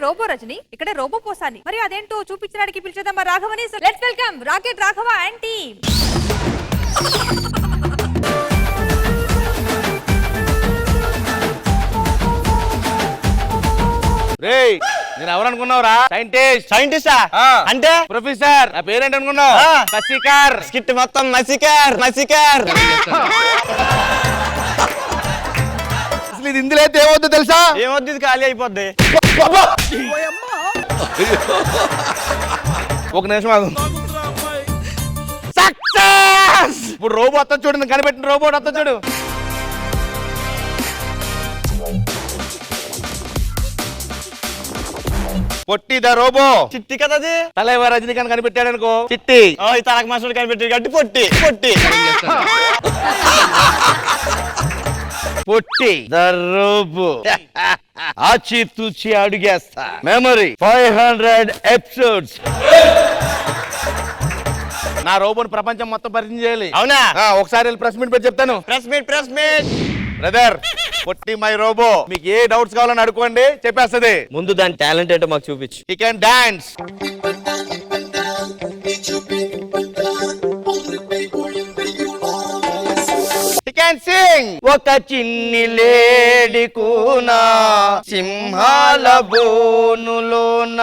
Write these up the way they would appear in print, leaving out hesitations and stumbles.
Robo Rajani, ఇక్కడ robo Posani. మరి అదేంటో చూపించడానికి పిలిచేద్దాం రాఘవని. So let's welcome rocket Raghava and team. రేయ్, నేను ఎవరనుకున్నావురా? సైంటిస్టా అంటే ప్రొఫెసర్. నా పేరేంటి అనుకున్నావు? మసికార్. స్కిట్ మొత్తం మసికార్. అసలు ఇది ఇందులో అయితే ఏమవుతుందో తెలుసా? ఏమొద్దు, ఇది ఖాళీ అయిపోద్ది. ఒక నిమిషం ఆగు. సక్సెస్! ఇప్పుడు రోబో వస్తా చూడు, కనిపెట్టిన రోబోట్ వస్తా చూడు. పొట్టిదా రోబో? చిట్టి కదా అది. తలైవ రజనీకాంత్ కనిపెట్టాడు అనుకో, చిట్టి. ఈ తనక మాస్టర్ కనిపెట్టాడు కాబట్టి పొట్టి. పొట్టి ద రోబో. ఆచితూచి అడుగేస్తా. Memory 500 episodes. నా రోబోని ప్రపంచం మొత్తం పరిచయం చేయాలి. అవునా? ఒకసారి వెళ్ళి ప్రెస్ మీట్ పెట్టి చెప్తాను. Press meet. బ్రదర్, పొట్టి మై రోబో. మీకు ఏ డౌట్స్ కావాలని అడుకోండి, చెప్పేస్తుంది. ముందు దాని టాలెంట్ ఏంటో మాకు చూపించు. హి can dance, he can sing. ఒక చిన్ని లేడి కూనా సింహాల బోనులోన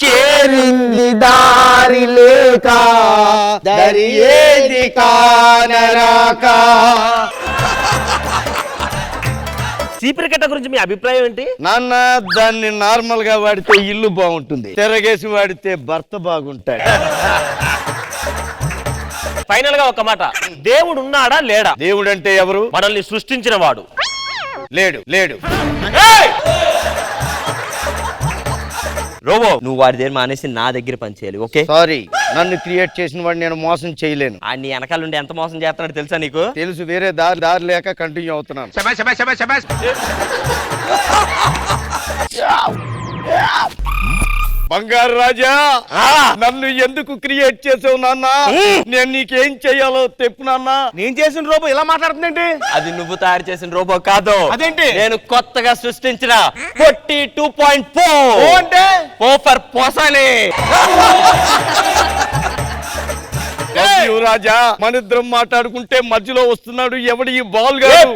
చేరింది దారి లేక దరి ఏది కానరాక. చీపిరి కట్ట గురించి మీ అభిప్రాయం ఏంటి? నాన్న, దాన్ని నార్మల్ గా వాడితే ఇల్లు బాగుంటుంది, తిరగేసి వాడితే భర్త బాగుంటాడు. ఫైనల్ గా ఒక మాట, దేవుడు ఉన్నాడా లేడా? దేవుడు అంటే ఎవరు? మనల్ని సృష్టించిన వాడు. లేడు. రోబో, నువ్వు వాడి దగ్గర మానేసి నా దగ్గర పని చేయాలి. ఓకే? సారీ, నన్ను క్రియేట్ చేసిన వాడిని నేను మోసం చేయలేను. ఆ నీ వెనకాల నుండి ఎంత మోసం చేస్తున్నాడు తెలుసా నీకు? తెలుసు, వేరే దారి లేక కంటిన్యూ అవుతున్నాను. బంగారు రాజా, నన్ను ఎందుకు క్రియేట్ చేసావు నాన్న? నేను నీకేం చెయ్యాలో చెప్పు నాన్న. నేను చేసిన రోబో ఇలా మాట్లాడుతుందండి. అది నువ్వు తయారు చేసిన రోబో కాదు. అదేంటి? నేను కొత్తగా సృష్టించిన పొట్టి 2.4 అంటే పోఫర్ పోసాని. రాజా, మన ఇద్దరం మాట్లాడుకుంటే మధ్యలో వస్తున్నాడు ఎవడు ఈ బాల్ గారు.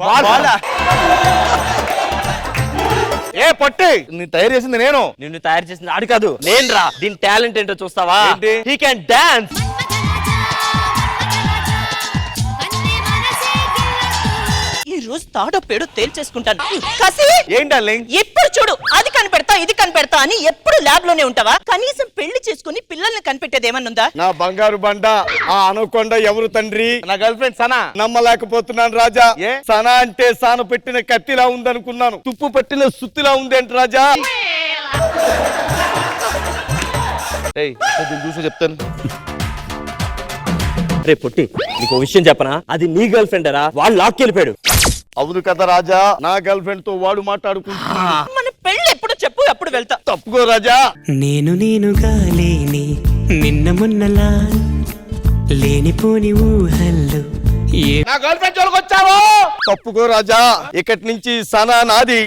ఏ పొట్టి, నీ తయారు చేసింది నేను. నిన్ను తయారు చేసింది ఆడు కాదు, నేను రా. దీని టాలెంట్ ఏంటో చూస్తావా? He can dance. ఈ రోజు తాడో పేడో తేల్చేసుకుంటాను. కసి ఏంటి ఎప్పుడు చూడు అది కనిపెడతా ఇది కనిపెడతా అని ఎప్పుడు ల్యాబ్ లోనే ఉంటావా? కనీసం పెళ్లి చేసుకుని పిల్లల్ని కనిపెట్టేది ఏమన్నుందా? నా బంగారు బండ, ఆ అనకొండ ఎవరు తండ్రి? నా గర్ల్ ఫ్రెండ్ సనా. నమ్మలేకపోతున్నాను రాజా. సనా అంటే సాన పెట్టిన కత్తిలా ఉందనుకున్నాను, తుప్పు పెట్టిన సుత్తిలా ఉందేంటి రాజా? చూసి చెప్తాను. రే పొట్టి, నీకు ఓ విషయం చెప్పనా? అది నీ గర్ల్ ఫ్రెండ్ రా, వాళ్ళు లాక్కెళ్ళిపోయాడు. అవును కదా రాజా, నా గర్ల్ ఫ్రెండ్ తో వాడు మాట్లాడుకుంటున్నా. మన పెళ్లి ఎప్పుడు చెప్పు, ఎప్పుడు వెళ్తా. తప్పుకో రాజా. నేనుగా లేని నిన్న మొన్నలా లేనిపోని ఊహల్లో నా గర్ల్ ఫ్రెండ్ జోలికి వచ్చావు. తప్పుకో రాజా, ఇక్కడి నుంచి సనా నాది.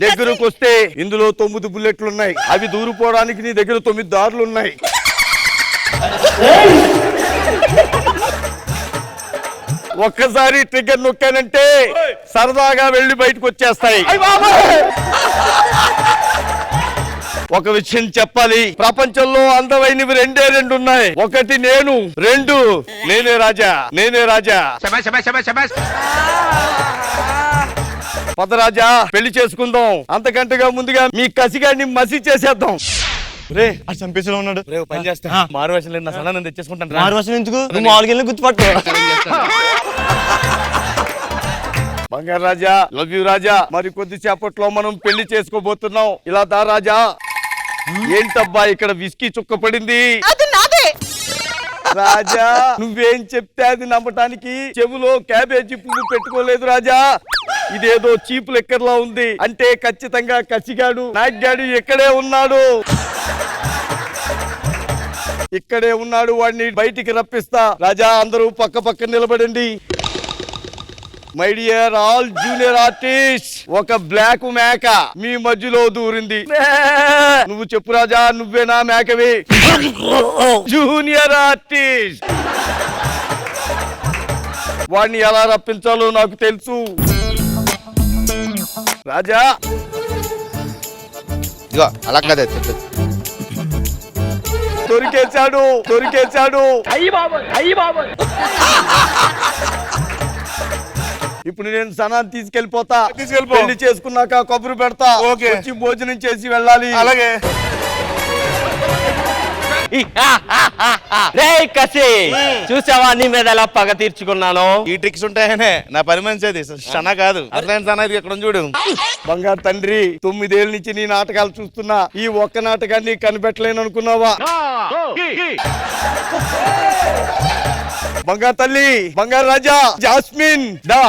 దగ్గరకు వస్తే ఇందులో 9 బుల్లెట్లున్నాయి. అవి దూరిపోవడానికి నీ దగ్గర 9 దారులున్నాయి. ఒక్కసారి ట్రిగ్గర్ నొక్కానంటే సరదాగా వెళ్ళి బయటకు వచ్చేస్తాయి. ఒక విషయం చెప్పాలి, ప్రపంచంలో అందమైనవి 2 ఉన్నాయి. ఒకటి నేను, 2 నేనే రాజా. పదరాజా, పెళ్లి చేసుకుందాం. అంతకంటగా ముందుగా మీ కసిగాడిని మసి చేసేద్దాం. రే, అది చంపేసేలా ఉన్నాడు. పని చేస్తా, మారువేషం లేదు, నా సలహా తెచ్చేసుకుంటాను. మారువేషం ఎందుకు? నువ్వు మామూలుగా గుర్తుపట్టు. బంగారు రాజా, లవ్ యూ రాజా. మరి కొద్దిసేపట్లో మనం పెళ్లి చేసుకోబోతున్నాం. ఇలా దా రాజా. ఏంటబ్బా ఇక్కడ విస్కీ చుక్క పడింది? అది నాదే. రాజా, నువ్వేం చెప్తే అది నమ్మటానికి చెవులో క్యాబేజీ పువ్వు పెట్టుకోలేదు రాజా. ఇదేదో చీపు లెక్కర్లా ఉంది. అంటే ఖచ్చితంగా కసిగాడు, నాగ్గాడు ఇక్కడే ఉన్నాడు. వాడిని బయటికి రప్పిస్తా. రాజా, అందరూ పక్క పక్క నిలబడండి. My dear all junior artist, ఒక బ్లాక్ మేక మీ మధ్యలో దూరింది. నువ్వు చెప్పు రాజా, నువ్వేనా మేకవి? జూనియర్ ఆర్టిస్ట్, వాడిని ఎలా రప్పించాలో నాకు తెలుసు. రాజా ఇగో అలా కదే దొరికేశాడు. ఇప్పుడు నేను సనాన్ని తీసుకెళ్ళిపోతా. పెళ్లి చేసుకున్నాక కబురు పెడతా. వచ్చి భోజనం చేసి వెళ్ళాలి. అలాగే. రే కసి, చూసావా నీ మీద ఎలా పగ తీర్చుకున్నాను? ఈ ట్రిక్స్ ఉంటాయనే నా పని మనిషి అది సన కాదు. అసలైన సన ఇది ఎక్కడ చూడు. బంగారు తండ్రి, 9 ఏళ్ళ నుంచి నీ నాటకాలు చూస్తున్నా. ఈ ఒక్క నాటకాన్ని కనిపెట్టలేను అనుకున్నావా? బంగారు తల్లి, బంగారు రాజా, జాస్మిన్ దా.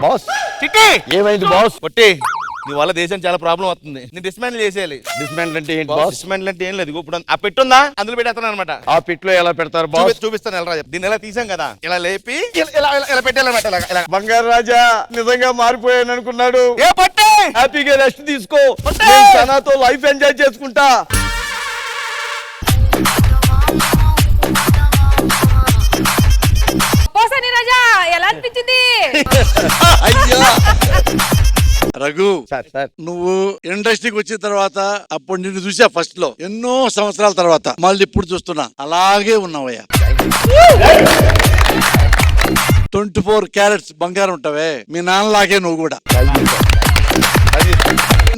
బాస్ చిట్టి ఏమైంది బాస్? పొట్టి, నీ వల్ల దేశం చాలా ప్రాబ్లం వస్తుంది. నీ డిస్మాండిల్ చేసేయాలి. డిస్మాండిల్ అంటే ఏంటి బాస్? డిస్మాండిల్ అంటే ఏం లేదు. ఇప్పుడు ఆ పెట్టుందా, అందులో పెట్టేస్తాను అనమాట. ఆ పిట్లో ఎలా పెడతారు బాస్? చూపిస్తాను ఎలా. దీన్ని ఎలా తీసాం కదా, ఇలా లేపి ఇలా పెట్టాలన్నమాట. బంగారు రాజా నిజంగా మారిపోయాను అనుకున్నాడు. ఏ పట్టే, హ్యాపీగా రెస్ట్ తీసుకో. నేను సనాతో లైఫ్ ఎంజాయ్ చేసుకుంటా. పోసాని రాజా ఎలా అనిపించింది? అయ్యా రఘు, సార్ నువ్వు ఇండస్ట్రీకి వచ్చిన తర్వాత అప్పుడు నిన్ను చూసా ఫస్ట్ లో, ఎన్నో సంవత్సరాల తర్వాత మళ్ళీ ఇప్పుడు చూస్తున్నా, అలాగే ఉన్నావయ్యా. 24 క్యారెట్స్ బంగారం ఉంటావే, మీ నాన్నలాగే నువ్వు కూడా.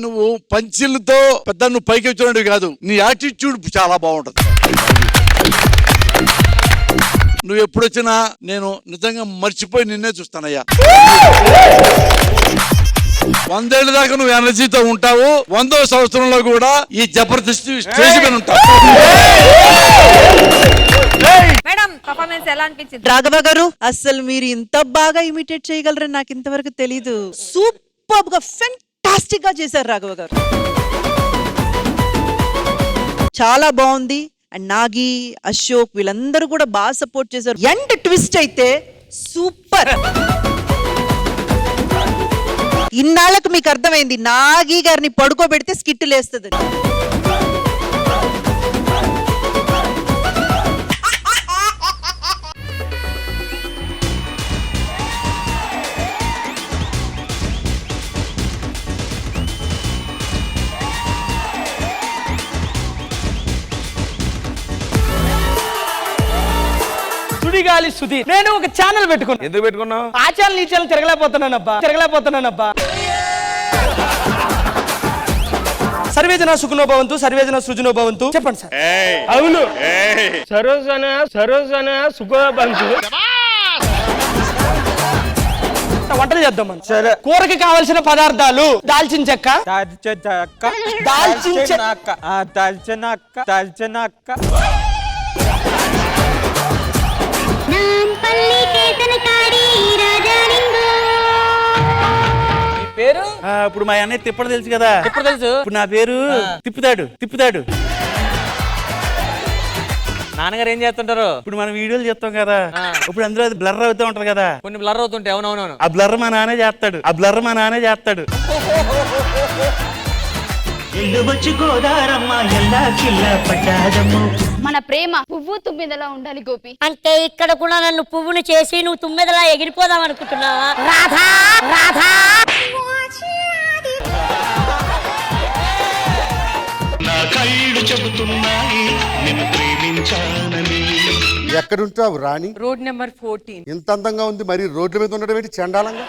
నువ్వు పంచిళ్ళతో పెద్ద నువ్వు పైకి వచ్చినట్టు కాదు, నీ యాటిట్యూడ్ చాలా బాగుంటది. నువ్వు ఎప్పుడొచ్చినా నేను నిజంగా మర్చిపోయి నిన్నే చూస్తానయ్యా. 100 ఏళ్ళ దాకా నువ్వు ఎనర్జీతో ఉంటావు. 100వ సంవత్సరంలో కూడా ఈ జబర్దస్త్ స్టేజ్ మీద ఉంటావు. మేడం పర్ఫార్మెన్స్ ఎలా అనిపించింది? రాఘవ గారు, అసలు మీరు ఇంత బాగా ఇమిటేట్ చేయగలరని నాకు ఇంతవరకు తెలీదు. సూపర్ గా, ఫెంటాస్టిక్ గా చేశారు రాఘవ గారు. చాలా బాగుంది. అండ్ నాగి, అశోక్ వీళ్ళందరూ కూడా బాగా సపోర్ట్ చేశారు. ఎండ్ ట్విస్ట్ అయితే సూపర్. ఇన్నాళ్ళకు మీకు అర్థమైంది నాగి గారిని పడుకోబెడితే స్కిట్ లేస్తుంది. సుడిగాలి సుధీర్, నేను ఒక ఛానల్ పెట్టుకున్నా. ఎందుకు పెట్టుకున్నావు? ఆ ఛానల్ ఈ ఛానల్ తిరగలేకపోతున్నానబ్బా. సర్వేజన సుఖనో భవంతు, సర్వేజన సృజనో భవంతు. చెప్పండి సార్. అవును, సరోజన సుఖనో భవంతు. వంటలు చేద్దాం మనం. సరే. కూరకి కావలసిన పదార్థాలు: దాల్చిన చెక్క, దాల్చిన చెక్క, పేరు. ఇప్పుడు మా అన్నయ్య తిప్పడు తెలుసు కదా. ఎప్పుడు తెలుసు? ఇప్పుడు నా పేరు తిప్పుతాడు. నాన్నగారు ఏం చేస్తుంటారు? ఇప్పుడు మనం వీడియోలు చేస్తాం కదా, ఇప్పుడు అందులో అది బ్లర్ అవుతూ ఉంటది కదా. కొన్ని బ్లర్ అవుతుంటాయి. అవునవును. ఆ బ్లర్ మా నాన్నే చేస్తాడు. మన ప్రేమ పువ్వు తుమ్మెదలా ఉండాలి గోపి. అంటే ఇక్కడ కూడా నన్ను పువ్వును చేసి నువ్వు తుమ్మెదలా ఎగిరిపోదాం అనుకుంటున్నావా? రాధా రాధా నా కళ్ళు చెబుతున్నాయి నిన్ను ప్రేమించానని. ఎక్కడుంటావు రాణి? Road number 14. ఇంత అందంగా ఉంది, మరి రోడ్ల మీద ఉండడం ఏంటి చండాలంగా?